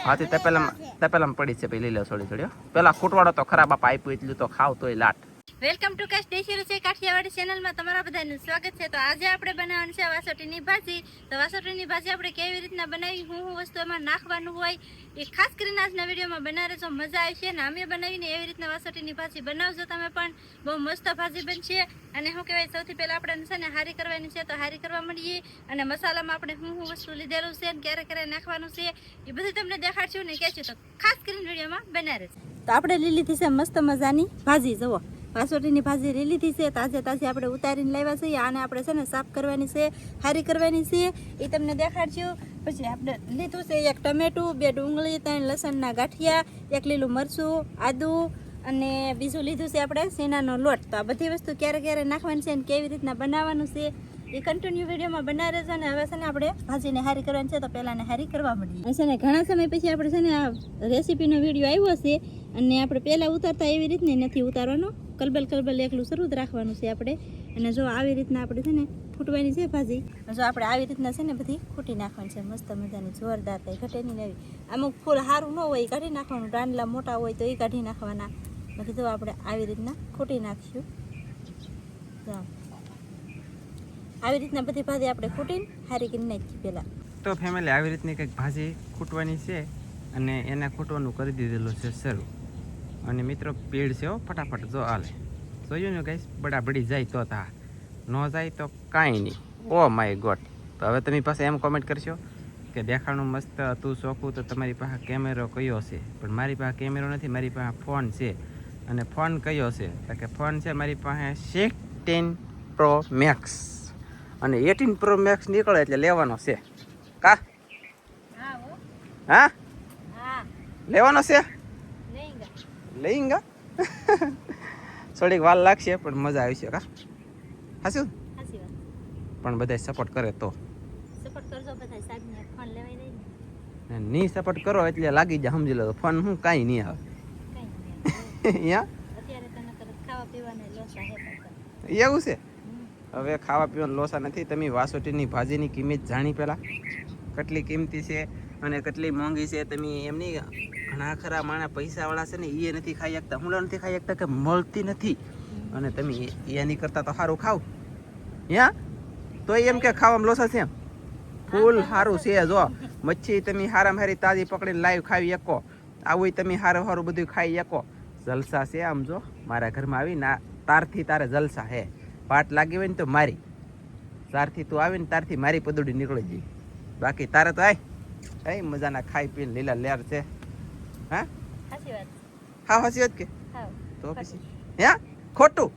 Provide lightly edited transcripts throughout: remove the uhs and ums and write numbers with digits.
હાથી તપેલામાં પડી છે પેલી લે થોડી પેલા ખૂટવાડો તો ખરાબ આપ આપ્યું એટલું તો ખાવ તોય લાટ. વેલકમ ટુ કાશ દેશી રસોઈ કાઠિયાવાડી ચેનલમાં તમારા બધાનું સ્વાગત છે. તો આજે આપણે બનાવવાનું છે વાસોટીની ભાજી. તો વાસોટીની ભાજી આપણે કેવી રીતના બનાવી, હું વસ્તુ એમાં નાખવાનું હોય એ ખાસ કરીને આજના વિડીયોમાં બનાવે તો મજા આવશે. અને અમે બનાવીને એવી રીતના વાસોટીની ભાજી બનાવજો તમે પણ, બહુ મસ્ત ભાજી બનશે. અને શું કહેવાય, સૌથી પહેલાં આપણે છે ને હારી કરવાની છે, તો હારી કરવા મળીએ. અને મસાલામાં આપણે હું વસ્તુ લીધેલું છે અને ક્યારે ક્યારે નાખવાનું છે એ બધું તમને દેખાડશું ને કહેશું. તો ખાસ કરીને વિડીયોમાં બનાવે છે. તો આપણે લઈ લીધી છે મસ્ત મજાની ભાજી. જુઓ, વાસોટીની ભાજી લઈ લીધી છે. તાજે તાજી આપણે ઉતારીને લાવ્યા છીએ. આને આપણે છે ને સાફ કરવાની છે, હારી કરવાની છે, એ તમને દેખાડશું. પછી આપણે લીધું છે એક ટમેટું, 2 ડુંગળી, 3 લસણના ગાંઠિયા, 1 લીલું મરચું, આદું અને બીજું લીધું છે આપણે સીનાનો લોટ. તો આ બધી વસ્તુ ક્યારે ક્યારે નાખવાની છે અને કેવી રીતના બનાવવાનું છે એ કન્ટિન્યુ વિડીયોમાં બનાવી રહેજો. અને હવે છે ને આપણે ભાજીને હારી કરવાની છે, તો પહેલાંને હારી કરવા મળીએ. છે ને ઘણા સમય પછી આપણે છે ને આ રેસીપીનો વિડીયો આવ્યો છે અને આપણે પહેલાં ઉતારતા એવી રીતની નથી ઉતારવાનો, કલબલ એકલું શરૂ જ રાખવાનું છે આપણે. અને જો આવી રીતના આપણે છે ને ખૂટવાની છે ભાજી. જો આપણે આવી રીતના છે ને બધી ખૂટી નાખવાની છે, મસ્ત મજાની જોરદાર થાય, ઘટેની નવી. અમુક ફૂલ સારું ન હોય એ કાઢી નાખવાનું, દાંડલા મોટા હોય તો એ કાઢી નાખવાના. બાકી જો આપણે આવી રીતના ખૂટી નાખીશું. તો આવી રીતના બધી ભાજી આપણે ખૂટીને હારી કરી નાખી પહેલાં. તો ફેમિલી આવી રીતની કંઈક ભાજી ખૂટવાની છે અને એને ખૂટવાનું કરી દીધેલું છે શરૂ. અને મિત્રો પીડ છે હો, ફટાફટ જો હાલે. જોયું ને ગાઈસ, બડાબડી જાય તો તા, ન જાય તો કાંઈ નહીં. Oh my God. તો હવે તમે પાસે એમ કોમેન્ટ કરશો કે દેખાણું મસ્ત હતું, ચોખ્ખું, તો તમારી પાસે કેમેરો કયો છે? પણ મારી પાસે કેમેરો નથી, મારી પાસે ફોન છે. અને ફોન કયો છે? તો કે ફોન છે મારી પાસે 16 Pro Max. અને 18 Pro Max નીકળે એટલે લેવાનો છે. કા હા લેવાનો છે, લઈંગા. થોડીક વાર લાગશે પણ મજા આવશે. કા હાશું પણ બધા સપોર્ટ કરે તો સપોર્ટ કરજો બધા. સાહેબને ફોન લેવાય નહીં, ની સપોર્ટ કરો એટલે લાગી જાય, સમજી લો. ફોન હું કાંઈ નહીં આવે અહીંયા. અત્યારે તને ખાવા પીવાને લોસા હે એવું છે. હવે ખાવા પીવાનો લોસા નથી. તમે વાસોટીની ભાજીની કિંમત જાણી પહેલાં કેટલી કિંમતી છે અને કેટલી મોંઘી છે. તમે એમની ઘણા ખરા માણા પૈસાવાળા છે ને એ નથી ખાઈ શકતા, હું નથી ખાઈ શકતા કે મળતી નથી. અને તમે એની કરતાં તો સારું ખાવ યા, તો એમ કે ખાવામાં લોસા છે. ફૂલ સારું છે. જો મચ્છી તમે હારામાં હારી તાજી પકડીને લાઈવ ખાવી શકો, આવું તમે સારું સારું બધું ખાઈ શકો. જલસા છે. આમ જો મારા ઘરમાં આવી ના તારથી તારે જલસા હે. પાટ લાગી હોય ને તો મારી, તારથી તું આવીને તારથી મારી પદુડી નીકળી જઈ. બાકી તારે તો આય મજાના ખાઈ પીને લીલા લેર છે. હા સાચી વાત. હા સાચી વાત કે તો પછી હે ખોટું.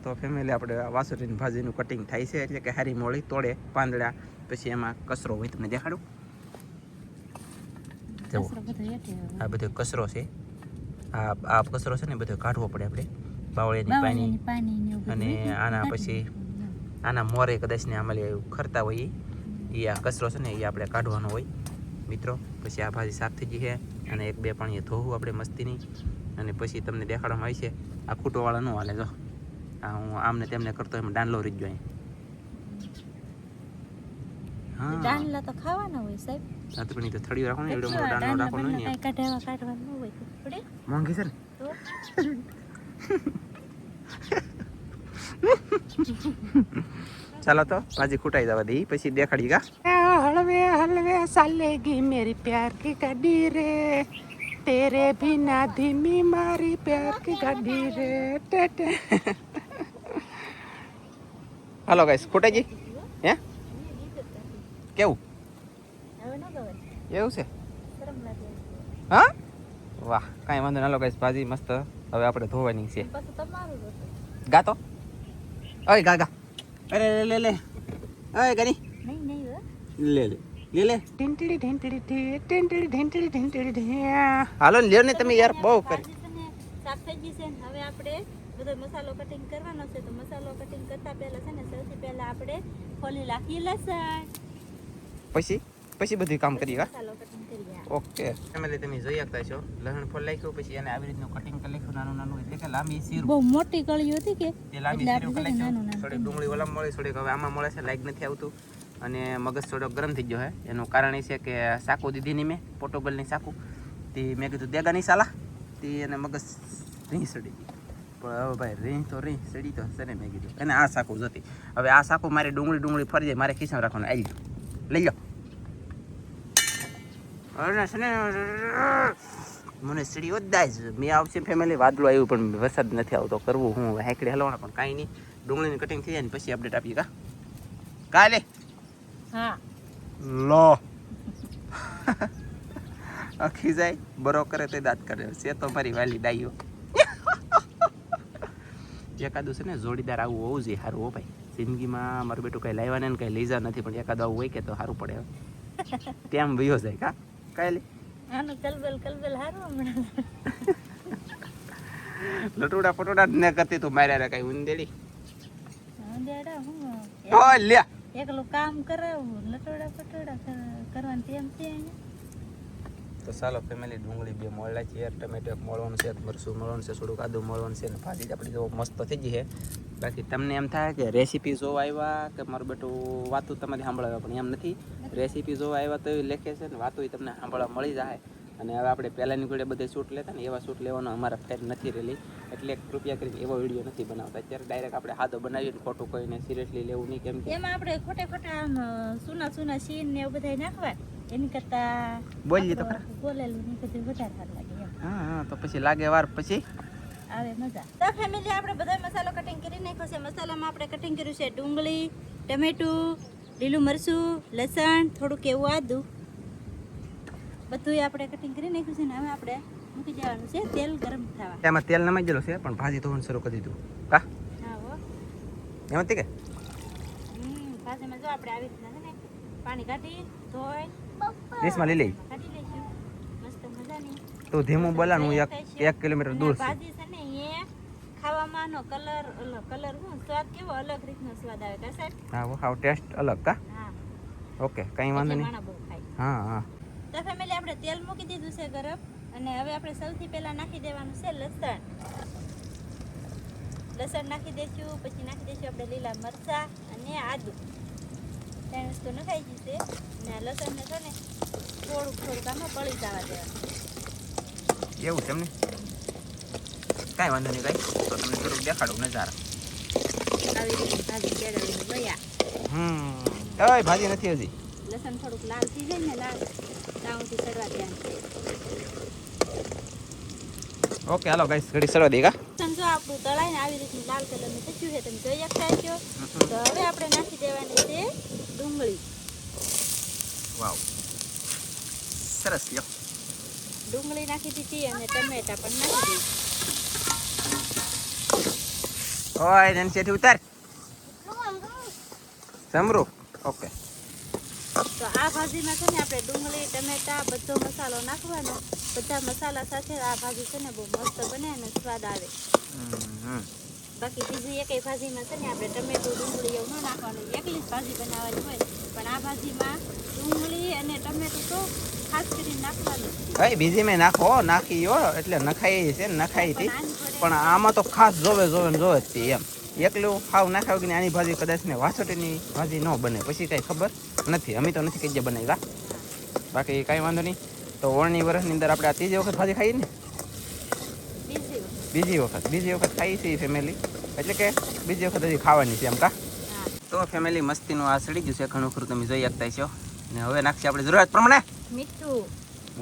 તો ફેમિલી આપણે વાસોટીની ભાજીનું કટિંગ થાય છે, એટલે કે હારી મોળી તોડે પાંદડા, પછી એમાં કચરો હોય તમને દેખાડું. જુઓ આ બધો કચરો છે, આ કચરો છે ને બધો કાઢવો પડે આપણે, બાવળીની પાણી. અને આના પછી આના મોરે કદાચ ને આમાં ખરતા હોય એ આ કચરો છે ને એ આપણે કાઢવાનો હોય મિત્રો. પછી આ ભાજી સાફ થઈ ગઈ છે અને 1-2 પાણીએ ધોવું આપણે મસ્તીની. અને પછી તમને દેખાડવામાં આવી છે. આ ખૂટોવાળા ન હાલે. જો આ હું આમને તેમને કરતો એમ ડાંડલો રહી ગયો. હા ડાંડલા તો ખાવાના હોય સાહેબ. હા તો પણ એ તો થળિયું રાખવાનું, એવડો મોટો ડાંડલો રાખવાનો નહીં. કાઈ કાઢવાનું હોય પડે. મોંઘી છે ને તો ચાલો તો ભાજી ખૂટાઈ જવા દઈ, પછી દેખાડી. કા હળવે હળવે ચાલેગી મેરી પ્યાર કી ગાડી રે, તેરે બિના ધીમી મારી પ્યાર કી ગાડી રે. હાલો ગાઈસ, ખૂટાઈ ગઈ હે? કેવું હવે ન ગવાય, એવું છે? શરમ લાગે. હા વાહ, કાંઈ વાંધો ના. હાલો ગાઈસ, ભાજી મસ્ત હવે આપણે ધોવાની છે. પછી તમારું હતું ગા તો ઓય ગા. અરે લે લે ઓય ગની નહીં હો. લે ઢીંટડી. હાલો લ્યો ને તમે યાર, બહુ કરી. સાફ થઈ ગઈ છે. હવે આપણે બધો મસાલો કટિંગ કરવાનો છે. તો મસાલો કટિંગ કરતા પહેલા છે ને સૌથી પહેલા આપણે ખોલી નાખીએ લસણ, પછી બધું કામ કરીએ. મસાલો કટિંગ કરીએ. ઓકે ફેમિલી, તમે જોઈ શકતા છો લસણ ફોલ નાખ્યું, પછી એને આવી રીતનું કટિંગ કરી નાખ્યું નાનું નાનું, એટલે કે લાંબી શીરું. બહુ મોટી કળી હતી કે તે લાંબી શીરું કરી નાખ્યું. થોડી ડુંગળી ઓલામાં મળે, થોડીક હવે આમાં મળે છે, લાઈક નથી આવતું. અને મગજ થોડો ગરમ થઈ ગયો હે. એનું કારણ એ છે કે સાકુ દીધી નહીં મેં પોર્ટુગલની સાકુ તે મેં કીધું દેગા નહીં સાલા તે એને મગજ રીંહ સડી ગઈ. પણ હવે ભાઈ રીંહ તો રીંહ સડી તો છે ને મેં કીધું અને આ સાકુ જતી. હવે આ સાકુ મારે ડુંગળી ફરી જાય મારે ખિસ્સામાં રાખવાનું. આવી લઈ લો. અરે છે ને મને સીડી વધાય છે. મેં આવશે ફેમિલી વાદળું આવ્યું પણ વરસાદ નથી આવતો. કરવું હું હાઈકડે હલવાના પણ કાંઈ નહીં. ડુંગળીની કટિંગ થઈ જાય ને પછી અપડેટ આપીએ કાલે. હા લો આખી જાય બરો કરે તો દાંત કરે છે તો મારી વાલી ડાઈઓ. એકાદું છે ને જોડીદાર આવું હોવું જોઈએ સારું હો ભાઈ. જિંદગીમાં મારું બેટું કંઈ લાવ્યા ને કંઈ લઈ જા નથી પણ એકાદું આવું હોય કે તો સારું પડે. તેમ વયો જાય કા કાલે આનું કલબલ હારું હમણાં. લટુડા પટોડા ને કરતી તું માર્યા કઈ ઉંદેડી. અંધેડા હું ઓ લે એકલું કામ કરાવું લટોડા પટોડા કરવાનું તેમ છે અહીંયા. તો ચાલો ફેમિલી ડુંગળી બે મોળા છે, ટમેટો એક મોળવાનું છે, મરચું મોળવાનું છે, થોડુંક આદું મોળવાનું છે ને ભાજી આપણી જો મસ્ત થઈ ગઈ છે. બાકી તમને એમ થાય કે રેસીપી જોવા આવ્યા કે મારું બેટું વાતું તમારી સાંભળાવ્યા પણ એમ નથી. રેસીપી જોવા આવ્યા તો એ લેખે છે ને વાતું તમને સાંભળવા મળી જાય. અને હવે આપણે પહેલાંની ઘોડે બધે શૂટ લેતા ને એવા શૂટ લેવાનો અમારા ફેર નથી રહેલી એટલે કૃપયા કરીને એવો વિડીયો નથી બનાવતા. અત્યારે ડાયરેક્ટ આપણે હાથો બનાવીને ખોટું કહીને સિરિયસલી લેવું નહીં કેમ કે એમાં આપણે ખોટા આમ સુના સીન ને એવું બધા નાખવા એની કરતા બોલીએ તો ખરા બોલેલું નહીં બધું વધારે સારું લાગે એમ. હા તો પછી લાગે વાર પછી આવે મજા. તો ફેમિલી આપણે બધા મસાલો કટિંગ કરી નાખ્યો છે. મસાલામાં આપણે કટિંગ કર્યું છે ડુંગળી, ટમેટું, લીલું મરચું, લસણ, થોડુંક એવું આદું બધું આપણે કટિંગ કરી નાખ્યું છે ને હવે આપણે મૂકી જવાનું છે તેલ ગરમ થવા. એમાં તેલ નમાઈ ગયેલું છે પણ ભાજી તો શરૂ કરી દીધું કા હા હો એમ હતી કે ભાજીમાં જો આપણે આવી રીતના છે ને પાણી કાઢી ધોઈ ડીશમાં લઈ લઈ કાઢી લઈશું મસ્ત મજાની. તું ધીમું બોલા હું 1 કિલોમીટર દૂર છું. ભાજી છે ને એ ખાવામાં નો કલર હું સ્વાદ કેવો અલગ રીતનો સ્વાદ આવે કા સાહેબ. હા હાવ ટેસ્ટ અલગ કા હા ઓકે કઈ વાંધો નહીં. માણા બહુ ખાય. હા તો ફેમિલી આપણે તેલ મૂકી દીધું છે ગરમ અને હવે આપણે સૌથી પહેલા નાખી દેવાનું છે લસણ નાખી દઈશું. પછી નાખી દઈશું આપણે લીલા મરચાં અને આદુ. ત્રણ વસ્તુ નખાઈ ગઈ છે ને લસણને છે ને થોડુંક આમાં પડી જવા દેવાનું. એવું છે એમને કાંઈ વાંધો નહીં કાંઈ તો તમને થોડુંક દેખાડું નજારા. આવી રીતે ભાજી કેળવીને ગયા. ઓય ભાજી નથી હજી. લસણ થોડુંક લાલ થઈ જાય ને લાલ તાવથી ચડવા દેવાનું છે. ઓકે હાલો ગાઈસ ઘડી સરવા દે કા. જો આપણું તળાઈને આવી રીતનું લાલ કલરનું થયું છે તમે જોઈ શકતા છો. તો હવે આપણે નાખી દેવાની છે ડુંગળી. વાવ સરસ લ્યો. ડુંગળી નાખી દીધી અને ટમેટા પણ નાખી દીધી. ઓય નનસેથી ઉતાર સમરૂ. ઓકે તો આ ભાજીમાં છે ને આપણે ડુંગળી ટમેટા બધો મસાલો નાખવાનો. બધા મસાલા સાથે આ ભાજી છે ને બહુ મસ્ત બને અને સ્વાદ આવે. બાકી બીજી એકેય ભાજીમાં છે ને આપણે ટમેટું ડુંગળી એવું ન નાખવાનું. એકલી જ ભાજી બનાવવાની હોય પણ આ ભાજીમાં ડુંગળી અને ટમેટું તો ખાસ કરીને નાખવાનું. ભાઈ બીજી મેં નાખો નાખી હો એટલે નખાઈ છે ને નખાઈ હતી પણ આમાં તો ખાસ જોવે જ તે એમ. એકલું ખાવ નાખાવ કે આની ભાજી કદાચ ને વાસોટીની ભાજી ન બને પછી કાંઈ ખબર નથી. અમે તો નથી કઈ બનાવ્યા બાકી કાંઈ વાંધો નહીં. તો ઓળની વર્ષની અંદર આપણે આ ત્રીજી વખત ભાજી ખાઈએ ને બીજી વખત ખાઈ છીએ ફેમિલી એટલે કે બીજી વખત હજી ખાવાની છે એમ કા. તો ફેમિલી મસ્તીનું આ સડી ગયું છે ઘણું ખરું તમે જોઈ શકતા છો. ને હવે નાખીએ આપણે જરૂરત પ્રમાણે મીઠું.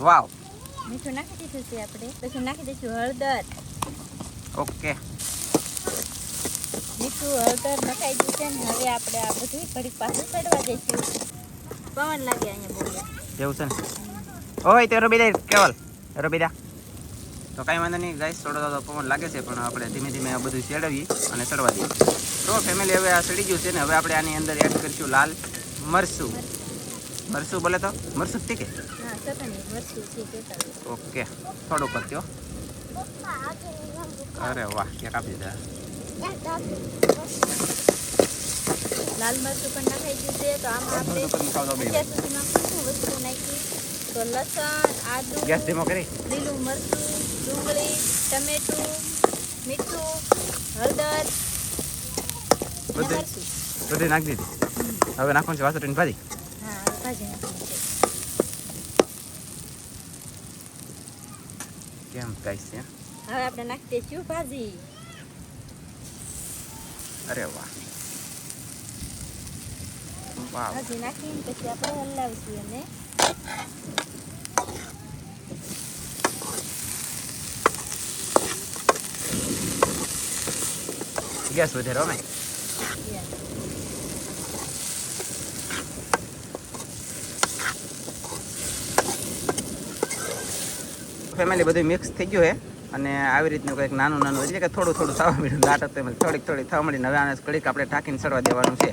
વાવ મીઠું નાખી દીધું છે આપણે. પછી નાખી દઈશું હળદર. ઓકે મીઠું હળદર નખાઈ ગયું છે ને હવે આપણે આ બધું ઘડીક પાછું ચડવા દઈશું. પવન લાગે અહીંયા બોલ્યા એવું છે ને. ઓય તે રબી દે કેવલ રબી દા. તો કાંઈ વાંધો નહીં ગાઈસ થોડો પવન લાગે છે પણ આપણે ધીમે ધીમે આ બધું ચડાવીએ અને ચડવા દઈએ. તો ફેમિલી હવે આ સડી ગયું છે ને હવે આપણે આની અંદર એડ કરીશું લાલ મરચું. મરચું બોલે તો મરચું જ કે હા ચટણી મરચું છે કેતા. ઓકે થોડું કરજો. અરે વાહ ક્યાં કાપી દીધા. લાલ મરચું પણ નખાઈ ગયું છે. તો આમાં આપણે અત્યાર સુધીમાં શું વસ્તુ નાખી તો લસણ આદુ ગેસ ધીમો કરી લીલું મરચું ડુંગળી ટમેટું મીઠું હળદર બધું નાખી દીધી. હવે નાખવાનું છે વાસોટીની ભાજી. હા હવે ભાજી નાખવાની છે. કેમ ગાઈસ છે? હવે આપણે નાખી દઈશું ભાજી. અરે વાહ વાહ. ભાજી નાખીને પછી આપણે હલાવીશું અને ગેસ વધારો ને. ફેમિલી બધું મિક્સ થઈ ગયું છે અને આવી રીતનું કંઈક નાનું નાનું એટલે કે થોડું થોડું થવા મળ્યું લાટ હતું એમાં થોડીક થોડી થવા મળી. હવે આને કડીક આપણે ઢાંકીને સડવા દેવાનું છે.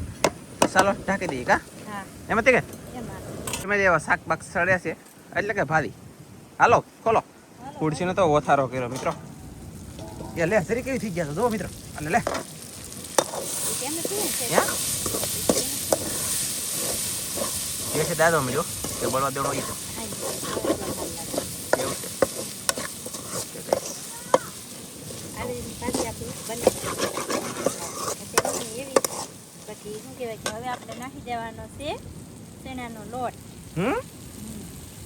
તો ચાલો ઢાંકી દઈએ કા હા એમાં તે કે એમાં ફેમિલી એવા શાક બાક સડ્યા છે એટલે કે ભાજી. હાલો ખોલો. ખુરશીનો તો ઓથારો કર્યો મિત્રો. એ લે જરી કેવી થઈ ગયા તો જુઓ મિત્રો. અને લે કેમ નથી યા એ છે દાદો મળ્યો કે બોલવા દેવાનો ઈ છે એવું છે. ઓકે ગાઈસ આવી રીતે ભાજી આપણી બની એવી પછી શું કહેવાય કે હવે આપણે નાખી દેવાનો છે ચણાનો લોટ.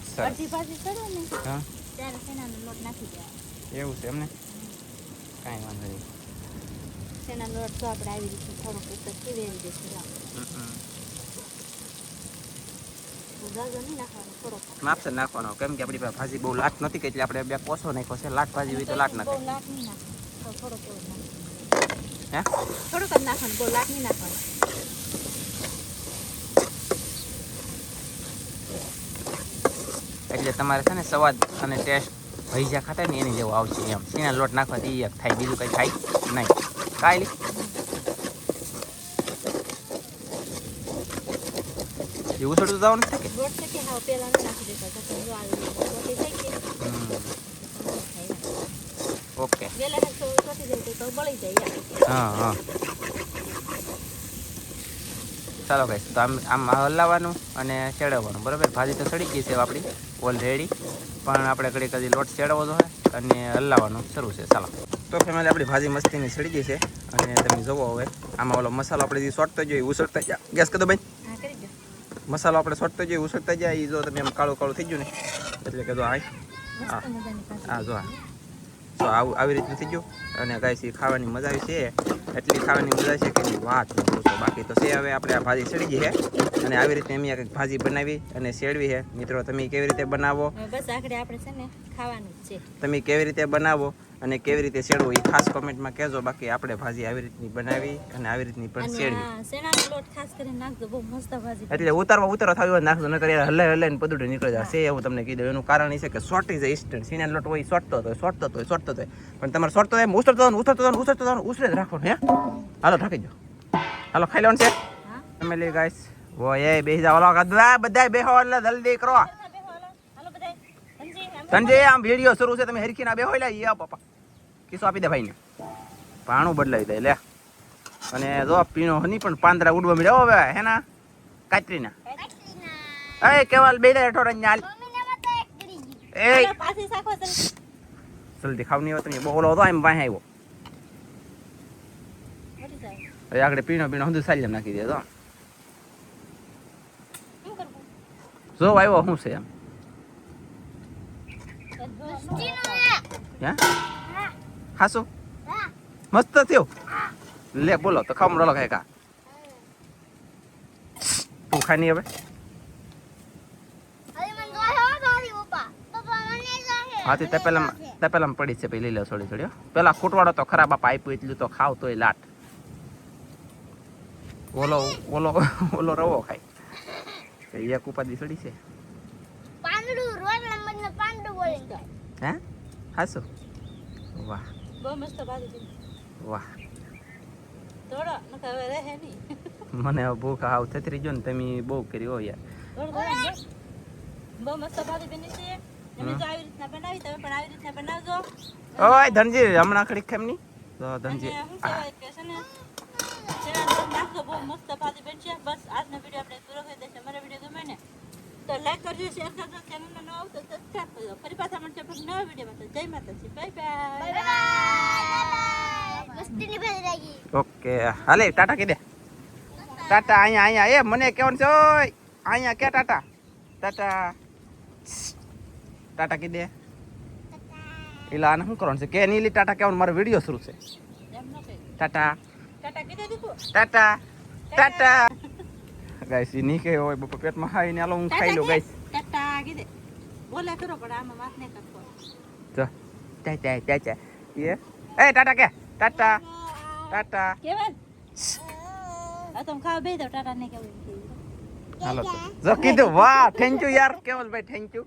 સરસ. અડધી ભાજી ચડે ને હા ત્યારે ચણાનો લોટ નાખી દેવાનો. એવું છે એમને કાંઈ વાંધો નહીં. ચણાનો લોટ તો આપણે આવી રીતે થોડોક ઉપર વેરી દઈશું. ગાજર નહીં નાખવાનો થોડોક માપસર નાખવાનો કેમ કે આપણી પાસે ભાજી બહુ લાટ નથી કે એટલે આપણે બે કોસો નાખ્યો છે. લાટ ભાજી હોય તો લાટ બહુ નાખે. લાટ નહીં નાખવાનો થોડોક એવો નાખવાનો. હે થોડુંક જ નાખવાનું બહુ લાટ નહીં નાખવાનું. એટલે તમારે છે ને સ્વાદ અને ટેસ્ટ ભજીયા ખાતા ને એની જેવો આવશે એમ. સીના લોટ નાખવાથી એક થાય બીજું કંઈ થાય નહીં. કાંઈ એવું થોડું જવાનું છે કે લોટ છે કે હા પેલા નહીં નાખી દેતા તો જો આવી રીતે રોટી થઈ ગઈ ઓકે વેલા તો રોટી જાય તો બળી જાય યાર. હા હા ચાલો ગાઈસ તો આમ હલાવવાનું અને ચેડવવાનું બરાબર. ભાજી તો સડી ગઈ છે આપણી ઓલરેડી પણ આપણે ઘડી કદી લોટ ચેડવો તો હોય અને હલાવવાનું શરૂ છે. ચાલો તો ફેમિલી આપણી ભાજી મસ્તીની સડી ગઈ છે અને તમે જુઓ હવે આમાં ઓલો મસાલો આપણે જે સોટતો જોઈએ ઉસળતા જાય. ગેસ કરી દો ભાઈ. હા કરી દો. મસાલો આપણે સોટતો જોઈએ ઉસળતા જાય એ જો તમે આમ કાળું કાળું થઈ ગયું ને એટલે કે જો આ મસ્ત મજાની ભાજી. હા જો તો આવી રીતનું થઈ ગયું અને ગાઈસ એ ખાવાની મજા આવી છે એટલી ખાવાની મજા છે કે એની વાત ન પૂછો. બાકી તો છે હવે આપણે આ ભાજી સડી ગઈ છે અને આવી રીતે અમે કંઈક ભાજી બનાવી અને શેડવી છે. મિત્રો તમે કેવી રીતે બનાવો બસ આગળ આપણે છે ને ખાવાનું જ છે. તમે કેવી રીતે બનાવો અને કેવી રીતે શેડવું એ ખાસ કોમેન્ટમાં કહેજો. બાકી આપણે ભાજી આવી રીતની બનાવી અને આવી રીતની પણ શેડવી. અને શેણાનો લોટ ખાસ કરીને નાખજો બહુ મસ્ત ભાજી. એટલે ઉતારો થાવ નાખજો નકર યાર હલે ને પદુડું નીકળી જશે એવું તમને કીધું. એનું કારણ એ છે કે શોર્ટી છે ઇન્સ્ટન્ટ. સીના લોટ હોય સોટતો હોય પણ તમારે સોટતો હોય ઉસરે જ રાખવાનું. હે હાલો ઢાંકી દો. હાલો ખાઈ લેવાનું છે ફેમિલી ગાઈસ. વો એ બેસી જાવ ઓલો બધા બેહો એટલે જલ્દી કરો. હાલો બધાય સંજય આમ વિડિયો શરૂ છે તમે હરખી ના બેહો લે. યા પપ્પા કિસ્સો આપી દે ભાઈને પાણું બદલાવી દે લે. અને જો પીણો હની પણ પાંદડા ઉડવા મળ્યા હવે હે ના કાતરીના એ કેવાલ બે હેઠો રંજાલ એ પાછી શાખો જલ્દી ખાવ નહીં હોય તમે બોલો તો એમ પાસે આવ્યો હવે આગળ પીણો હંધું સાલી નાખી દે તો જો આવ્યો શું છે એમ હે ખાશું મસ્ત થયો લે બોલો તો ખાવ રોલો ખાય કા તું ખાઈ નહીં હવે હાથી તે પેલા પડી છે લઈ લે થોડી થોડી પેલા ખૂટવાડો તો ખરાબ બાપા આપ્યું એટલું તો ખાવ તોય લાટ ઓલો રવો ખાય એક ઉપાધિ સડી છે હે હાસો વાહ બહુ મસ્ત ભાજી છે. વાહ થોડો નકર હવે રહે નહીં. મને હવે ભૂખ આવ થતી જો ને તમે બહુ કરી હો યાર. બહુ મસ્ત ભાજી બની છે. તમે જો આવી રીતના બનાવી તમે પણ આવી રીતના બનાવજો. ઓય ધનજી હમણાં ખડીક કેમ નહીં તો ધનજી શું કહેવાય કે છે ને ચણા નાખો બહુ મસ્ત ભાજી બનશે. બસ આજનો વિડીયો આપણે પૂરો કરી દઈશું. મારો વિડીયો ગમે ને તો લાઈક કરજો શેર કરજો ચેનલને નવો તો સબસ્ક્રાઇબ કરજો. ફરી પાછા મળશે આપણે નવા વિડીયોમાં. તો જય માતાજી બાય બાય. ઓકે હાલે ટાટા કહી દે. ટાટા અહીંયા એ મને કેવાનું છે ઓય અહીંયા કે ટાટા ટાટા ટાટા કીધે એલા આને શું કરવાનું છે કે નીલી ટાટા કેવાનું મારો વિડીયો શરૂ છે ટાટા ટાટા ટાટા ગાઈસ ઈ ની કે હોય બપા પેટમાં ખાઈને આલો હું ખાઈ લઉં ગાઈસ ટાટા કીધે બોલે કરો પણ આમાં વાત નહીં કરતો જો ટાટા ટાટા એ ટાટા કે ટાટા ટાટા કેવન આ તો ખાવા બે દો ટાટા ને કેવું હાલો તો જો કીધું વાહ થેન્ક યુ યાર કેવલભાઈ થેન્ક યુ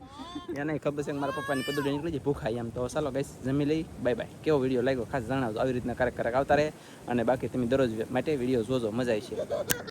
એને ખબર છે કે મારા પપ્પાની પદુડી નીકળી જાય ભૂખાઈ એમ તો ચાલો ગાઈસ જમી લઈ બાય બાય કેવો વિડીયો લાગ્યો ખાસ જણાવજો આવી રીતના ક્યારેક આવતા રહે અને બાકી તમે દરરોજ માટે વિડીયો જોજો મજા આવશે